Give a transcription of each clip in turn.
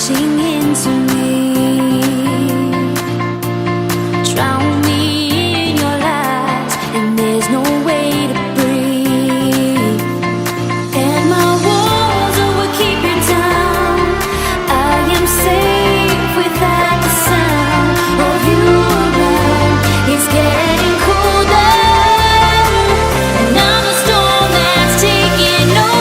rushing into me. Drown me in your lies, and there's no way to breathe. And my walls will keep you down. I am safe without the sound of you around. It's getting colder, and I'm a storm that's taking over.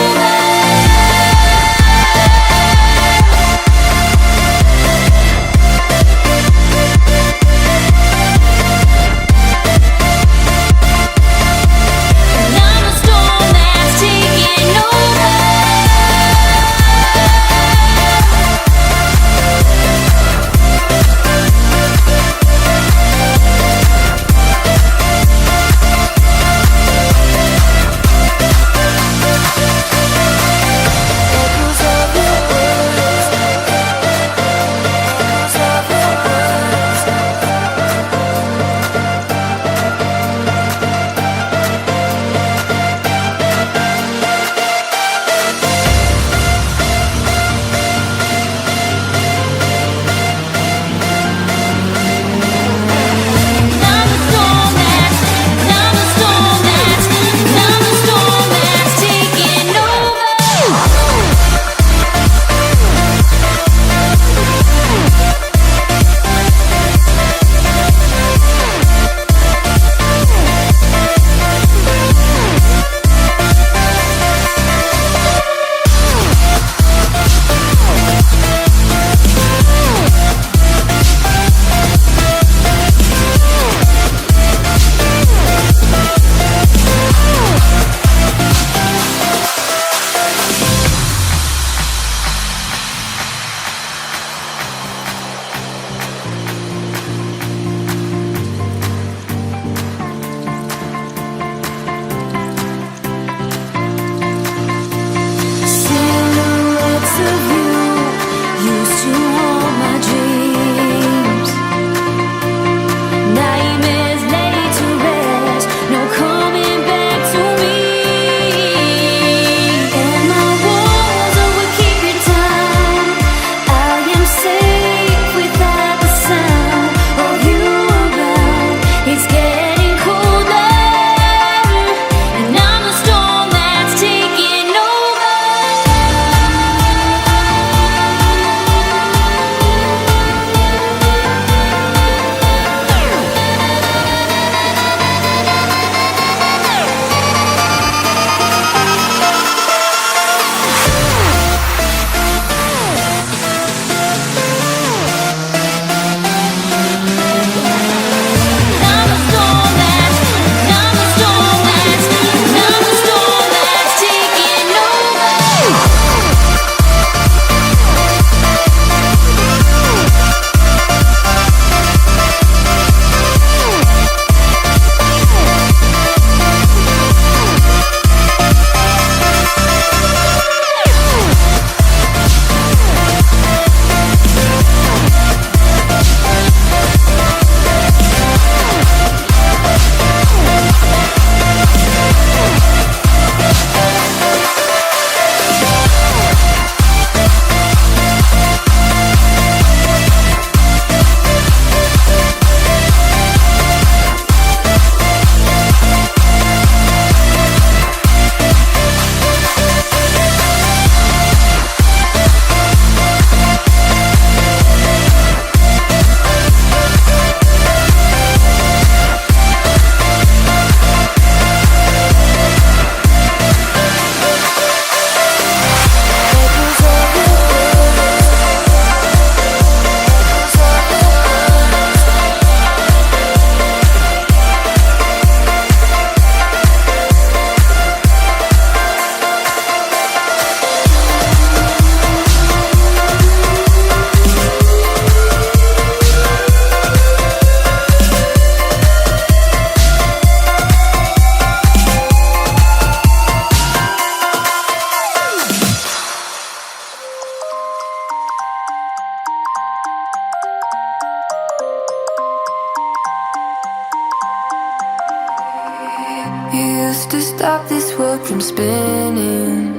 used to stop this world from spinning.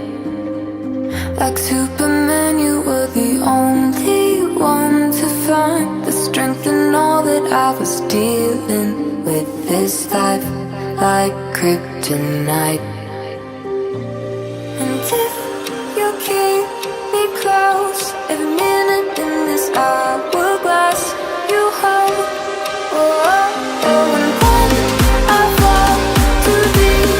Like Superman, you were the only that I was dealing with this life like kryptonite. And if you keep me close, every minute in this hourglass you hold. Oh, oh, oh, and when I fall too deep,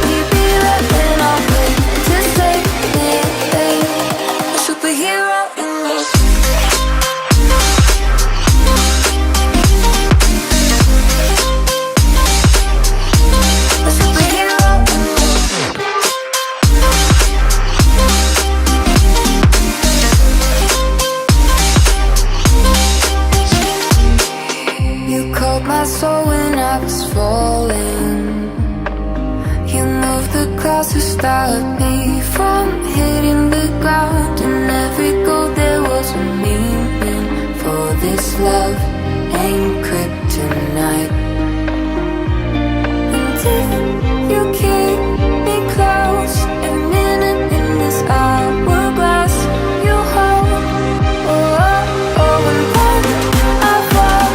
will you be there when I wait to save me, babe? A superhero in your a superhero in you called my soul when I was falling. You moved the clouds to stop me from hitting the ground. In every goal there was a meaning, for this love ain't kryptonite. And if you keep me close, every minute in this hourglass you hold. Oh, oh, oh, and when I fall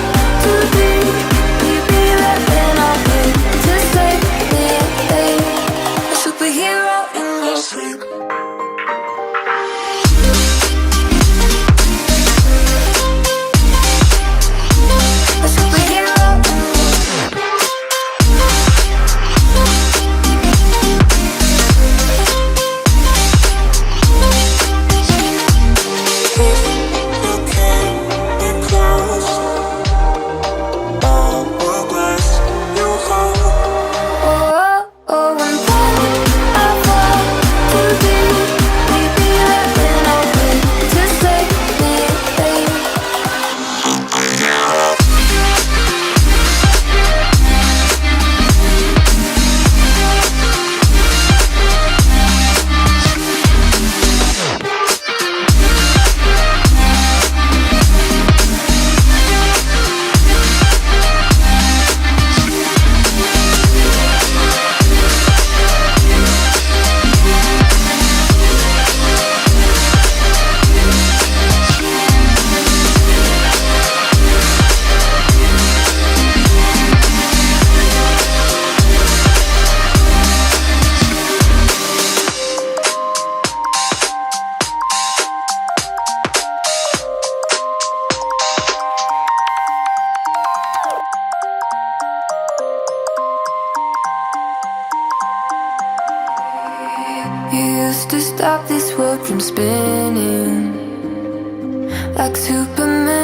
too deep, will you be there when I wait to save me, babe? A superhero in your sleep. A superhero in your sleep. Oh, oh, oh, and when I fall too deep, will you be there when I wait to save me, babe? You used to stop this world from spinning like Superman.